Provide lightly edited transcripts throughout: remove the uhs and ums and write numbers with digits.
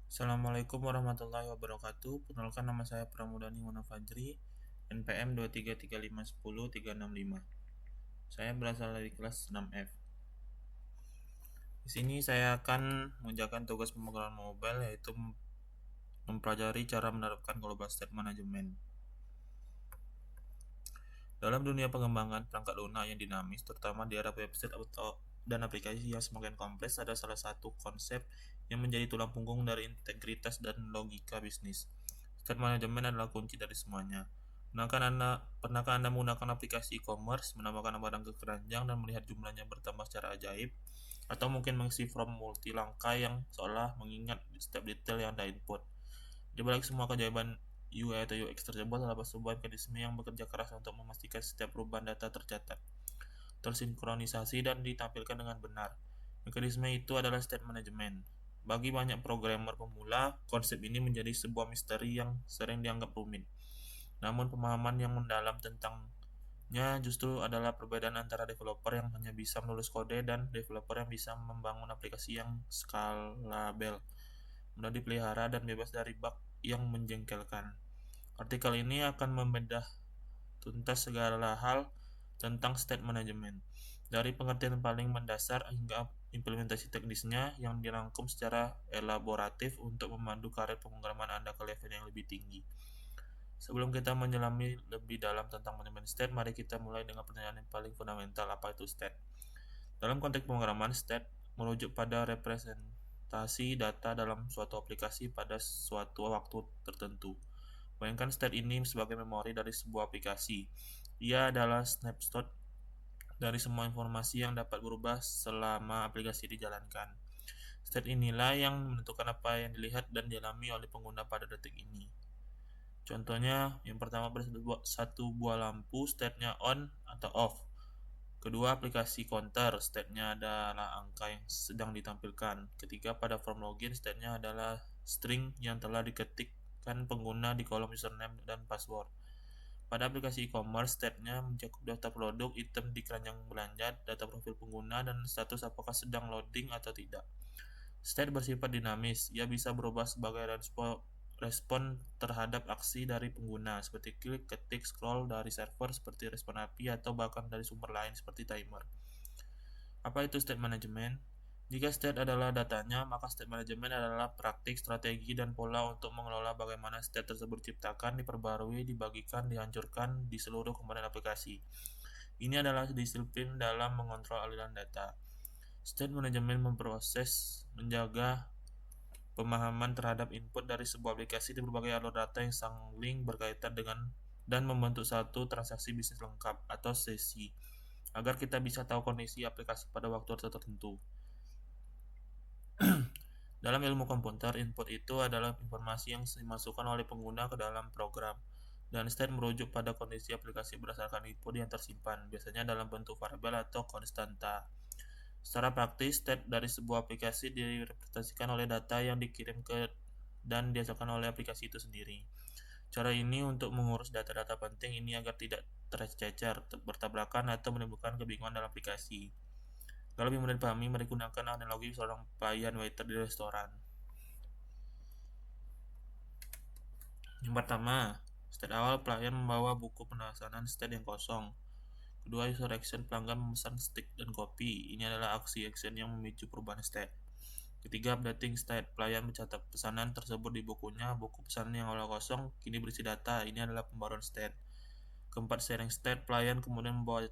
Assalamualaikum warahmatullahi wabarakatuh. Perkenalkan, nama saya Pramudani Munafajri, NPM 233510365. Saya berasal dari kelas 6F. Di sini saya akan mengerjakan tugas pemrograman mobile, yaitu mempelajari cara menerapkan Global State Management. Dalam dunia pengembangan perangkat lunak yang dinamis, terutama di era website dan aplikasi yang semakin kompleks, ada salah satu konsep yang menjadi tulang punggung dari integritas dan logika bisnis. State management adalah kunci dari semuanya. Pernahkah Anda menggunakan aplikasi e-commerce, menambahkan barang ke keranjang dan melihat jumlahnya bertambah secara ajaib? Atau mungkin mengisi form multi langkah yang seolah mengingat setiap detail yang Anda input? Di balik semua keajaiban UI atau UX tersebut adalah sebuah mekanisme yang bekerja keras untuk memastikan setiap perubahan data tercatat, tersinkronisasi, dan ditampilkan dengan benar. Mekanisme itu adalah state management. Bagi banyak programmer pemula, konsep ini menjadi sebuah misteri yang sering dianggap rumit. Namun pemahaman yang mendalam tentangnya justru adalah perbedaan antara developer yang hanya bisa menulis kode dan developer yang bisa membangun aplikasi yang scalable, mudah dipelihara, dan bebas dari bug yang menjengkelkan. Artikel ini akan membedah tuntas segala hal tentang state management, dari pengertian paling mendasar hingga implementasi teknisnya yang dirangkum secara elaboratif untuk memandu karir pemrograman Anda ke level yang lebih tinggi. Sebelum kita menyelami lebih dalam tentang manajemen state, mari kita mulai dengan pertanyaan yang paling fundamental, apa itu state? Dalam konteks pemrograman, state merujuk pada representasi data dalam suatu aplikasi pada suatu waktu tertentu. Bayangkan state ini sebagai memori dari sebuah aplikasi. Ia adalah snapshot dari semua informasi yang dapat berubah selama aplikasi dijalankan. State inilah yang menentukan apa yang dilihat dan dialami oleh pengguna pada detik ini. Contohnya, yang pertama pada satu buah lampu, state-nya on atau off. Kedua, aplikasi counter, state-nya adalah angka yang sedang ditampilkan. Ketiga, pada form login, state-nya adalah string yang telah diketikkan pengguna di kolom username dan password. Pada aplikasi e-commerce, state-nya mencakup daftar produk, item di keranjang belanja, data profil pengguna, dan status apakah sedang loading atau tidak. State bersifat dinamis, ia bisa berubah sebagai respon terhadap aksi dari pengguna, seperti klik, ketik, scroll dari server seperti respon API, atau bahkan dari sumber lain seperti timer. Apa itu state management? Jika state adalah datanya, maka state management adalah praktik, strategi, dan pola untuk mengelola bagaimana state tersebut diciptakan, diperbarui, dibagikan, dihancurkan di seluruh komponen aplikasi. Ini adalah disiplin dalam mengontrol aliran data. State management memproses, menjaga pemahaman terhadap input dari sebuah aplikasi di berbagai alur data yang saling berkaitan dengan dan membentuk satu transaksi bisnis lengkap atau sesi, agar kita bisa tahu kondisi aplikasi pada waktu tertentu. Dalam ilmu komputer, input itu adalah informasi yang dimasukkan oleh pengguna ke dalam program, dan state merujuk pada kondisi aplikasi berdasarkan input yang tersimpan, biasanya dalam bentuk variabel atau konstanta. Secara praktis, state dari sebuah aplikasi direpresentasikan oleh data yang dikirim ke dan dihasilkan oleh aplikasi itu sendiri. Cara ini untuk mengurus data-data penting ini agar tidak tercecer, bertabrakan, atau menimbulkan kebingungan dalam aplikasi. Kalau lebih mudah dipahami, mari gunakan analogi seorang pelayan waiter di restoran. Yang pertama, state awal, pelayan membawa buku pemesanan state yang kosong. Kedua, user action, pelanggan memesan steak dan kopi. Ini adalah aksi action yang memicu perubahan state. Ketiga, updating state, pelayan mencatat pesanan tersebut di bukunya. Buku pesanan yang awal kosong kini berisi data. Ini adalah pembaruan state. Keempat, sharing state, pelayan kemudian membawa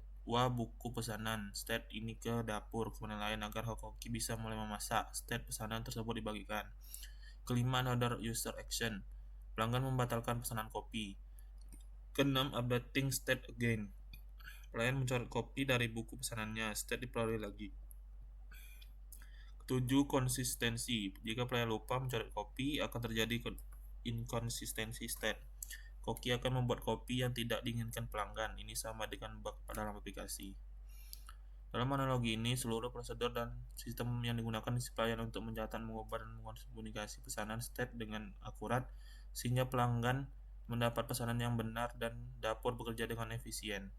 buku pesanan state ini ke dapur kemudian lain agar hoki bisa mulai memasak. State pesanan tersebut dibagikan. Kelima, another user action, pelanggan membatalkan pesanan kopi. Keenam, updating state again, pelayan mencoret kopi dari buku pesanannya, state diperoleh lagi. Ketujuh, konsistensi, jika pelayan lupa mencoret kopi akan terjadi inkonsistensi state. Koki akan membuat kopi yang tidak diinginkan pelanggan. Ini sama dengan bug dalam aplikasi. Dalam analogi ini, seluruh prosedur dan sistem yang digunakan di pelayan untuk mencatat, mengubah, dan mengkomunikasi pesanan state dengan akurat, sehingga pelanggan mendapat pesanan yang benar dan dapur bekerja dengan efisien.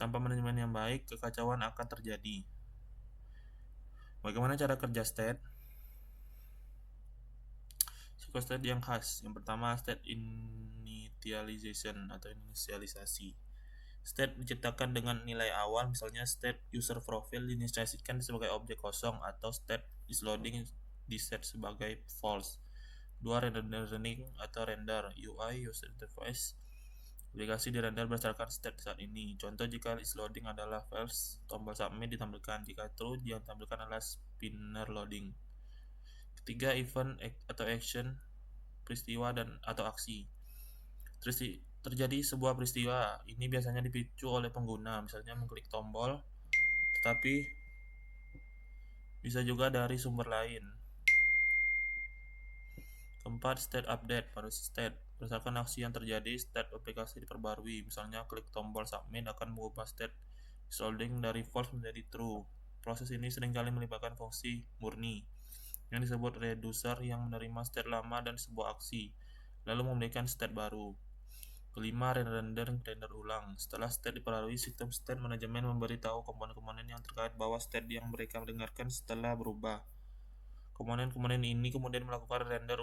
Tanpa manajemen yang baik, kekacauan akan terjadi. Bagaimana cara kerja state? Tipe state yang khas. Yang pertama state initialization atau inisialisasi. State diciptakan dengan nilai awal, misalnya state user profile diinisialisasikan sebagai objek kosong atau state is loading di set sebagai false. Dua, rendering atau render UI user interface. Aplikasi dirender berdasarkan state saat ini. Contoh, jika is loading adalah false, tombol submit ditampilkan. Jika true, yang ditampilkan adalah spinner loading. Ketiga, event atau action, peristiwa dan atau aksi. Terjadi sebuah peristiwa, ini biasanya dipicu oleh pengguna, misalnya mengklik tombol, tetapi bisa juga dari sumber lain. Keempat, state update pada state. Berdasarkan aksi yang terjadi, state aplikasi diperbarui. Misalnya, klik tombol submit akan mengubah state loading dari false menjadi true. Proses ini seringkali melibatkan fungsi murni yang disebut reducer yang menerima state lama dan sebuah aksi, lalu memberikan state baru. Kelima, render ulang. Setelah state diperbarui, sistem state manajemen memberitahu komponen-komponen yang terkait bahwa state yang mereka dengarkan setelah berubah. Komponen-komponen ini kemudian melakukan render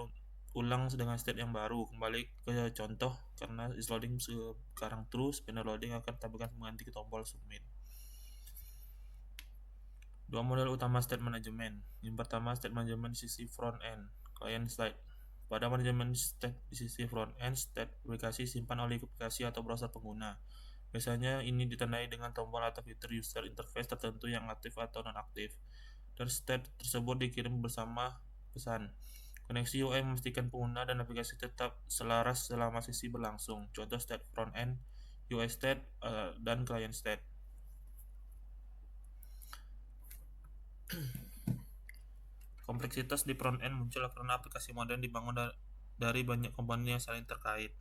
ulang dengan state yang baru. Kembali ke contoh, karena is loading sekarang true, spinner loading akan tampilkan mengganti ke tombol submit. Dua model utama state management. Yang pertama, state management di sisi front end, client side. Pada manajemen state di sisi front end, state aplikasi simpan oleh aplikasi atau browser pengguna. Biasanya ini ditandai dengan tombol atau fitur user interface tertentu yang aktif atau non-aktif, dan state tersebut dikirim bersama pesan. Koneksi UI memastikan pengguna dan aplikasi tetap selaras selama sesi berlangsung. Contoh state front end, UI state, dan client state. Kompleksitas di front end muncul karena aplikasi modern dibangun dari banyak komponen yang saling terkait.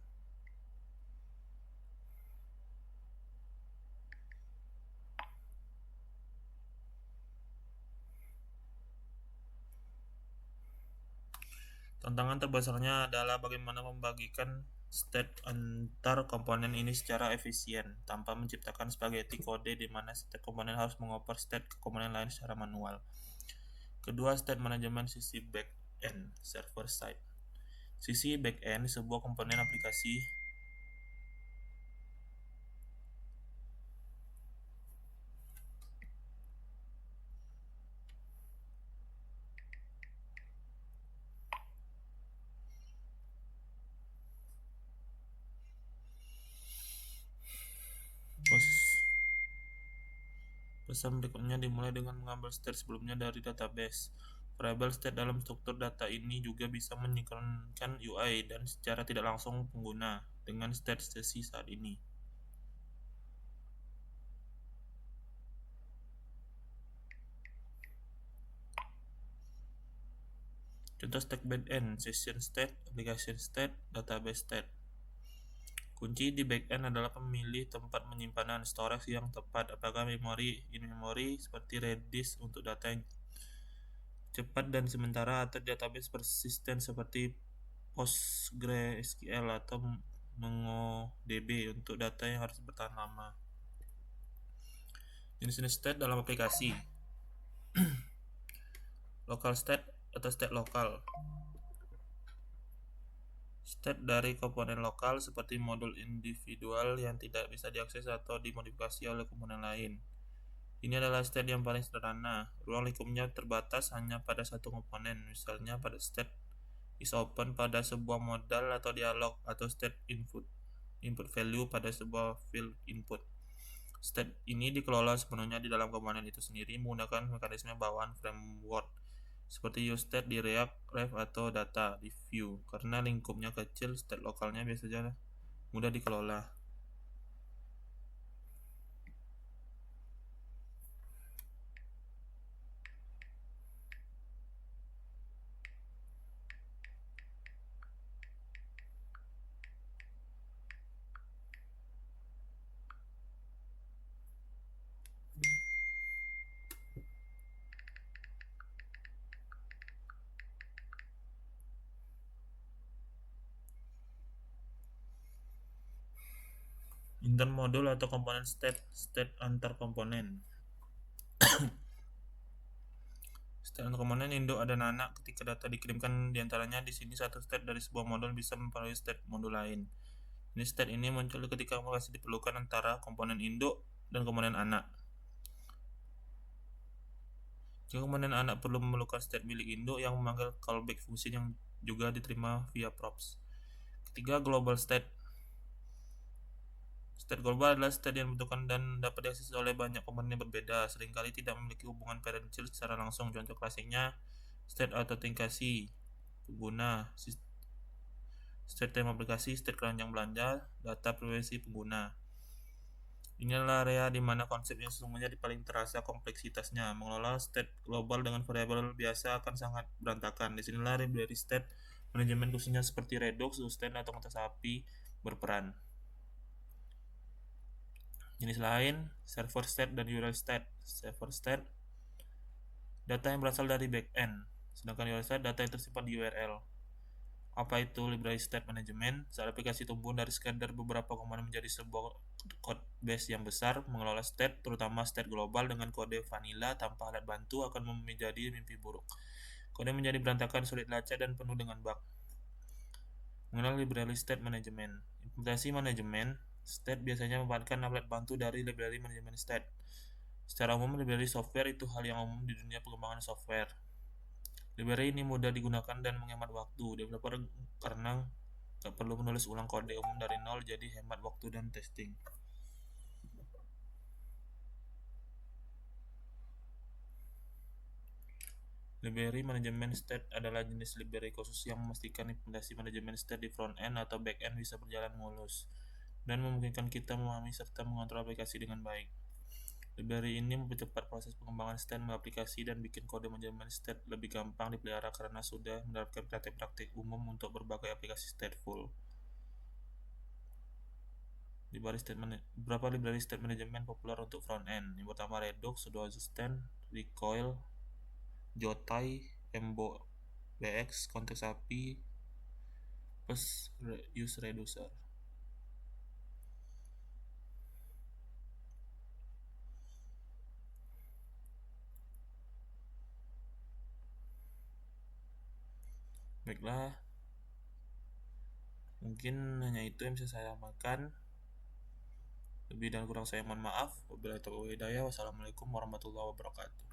Tantangan terbesarnya adalah bagaimana membagikan state antar komponen ini secara efisien tanpa menciptakan spaghetti kode di mana setiap komponen harus mengoper state ke komponen lain secara manual. Kedua, state management sisi back end, server side. Sisi back end, sebuah komponen aplikasi pesan berikutnya dimulai dengan mengambil state sebelumnya dari database. Variable state dalam struktur data ini juga bisa menyinkronkan UI dan secara tidak langsung pengguna dengan state sesi saat ini. Contoh stack backend, session state, application state, database state. Kunci di backend adalah pemilih tempat penyimpanan storage yang tepat, apakah memori in-memory seperti Redis untuk data yang cepat dan sementara atau database persisten seperti PostgreSQL atau MongoDB untuk data yang harus bertahan lama. Jenis-jenis state dalam aplikasi. Local state atau state lokal. State dari komponen lokal seperti modul individual yang tidak bisa diakses atau dimodifikasi oleh komponen lain. Ini adalah state yang paling sederhana. Ruang lingkupnya terbatas hanya pada satu komponen, misalnya pada state is open pada sebuah modal atau dialog, atau state input value pada sebuah field input. State ini dikelola sepenuhnya di dalam komponen itu sendiri menggunakan mekanisme bawaan framework seperti useState di React, Ref, atau data di Vue. Karena lingkupnya kecil, state lokalnya biasanya mudah dikelola. Intermodul atau komponen state antar komponen. State komponen induk ada anak ketika data dikirimkan diantaranya di sini satu state dari sebuah modul bisa mempengaruhi state modul lain. Ini state ini muncul ketika komunikasi diperlukan antara komponen induk dan komponen anak. Jika komponen anak perlu memerlukan state milik induk yang memanggil callback fungsi yang juga diterima via props. Ketiga, global state. State global adalah state yang dibentukkan dan dapat diakses oleh banyak komponen yang berbeda, seringkali tidak memiliki hubungan parental secara langsung. Contoh klasiknya state autentikasi pengguna, state tema aplikasi, state keranjang belanja, data privasi pengguna. Inilah area di mana konsep yang sesungguhnya paling terasa kompleksitasnya. Mengelola state global dengan variabel biasa akan sangat berantakan. Disinilah library state manajemen khususnya seperti Redux, Sustain, atau Konteks API berperan. Jenis lain, server state dan URL state. Server state, data yang berasal dari backend, sedangkan URL state, data yang tersimpan di URL. Apa itu library state management? Saat aplikasi tumbuh dari sekedar beberapa komponen menjadi sebuah code base yang besar, mengelola state, terutama state global dengan kode vanilla tanpa alat bantu akan menjadi mimpi buruk. Kode menjadi berantakan, sulit dilacak, dan penuh dengan bug. Mengenal library state management. Implementasi manajemen state biasanya memanfaatkan alat bantu dari library management state. Secara umum, library software itu hal yang umum di dunia pengembangan software. Library ini mudah digunakan dan menghemat waktu developer karena nggak perlu menulis ulang kode umum dari nol, jadi hemat waktu dan testing. Library manajemen state adalah jenis library khusus yang memastikan implementasi manajemen state di front end atau back end bisa berjalan mulus dan memungkinkan kita memahami serta mengontrol aplikasi dengan baik. Library ini mempercepat proses pengembangan state aplikasi dan bikin kode manajemen state lebih gampang dipelihara karena sudah menerapkan praktik-praktik umum untuk berbagai aplikasi stateful. Beberapa library state management populer untuk front end. Yang pertama Redux, Sudo Assistant, Recoil, Jotai, MBX, Konteks API, plus Use Reducer. Baiklah, mungkin hanya itu yang bisa saya sampaikan. Lebih dan kurang saya mohon maaf. Wabillahi taufiq wal hidayah. Wassalamualaikum warahmatullahi wabarakatuh.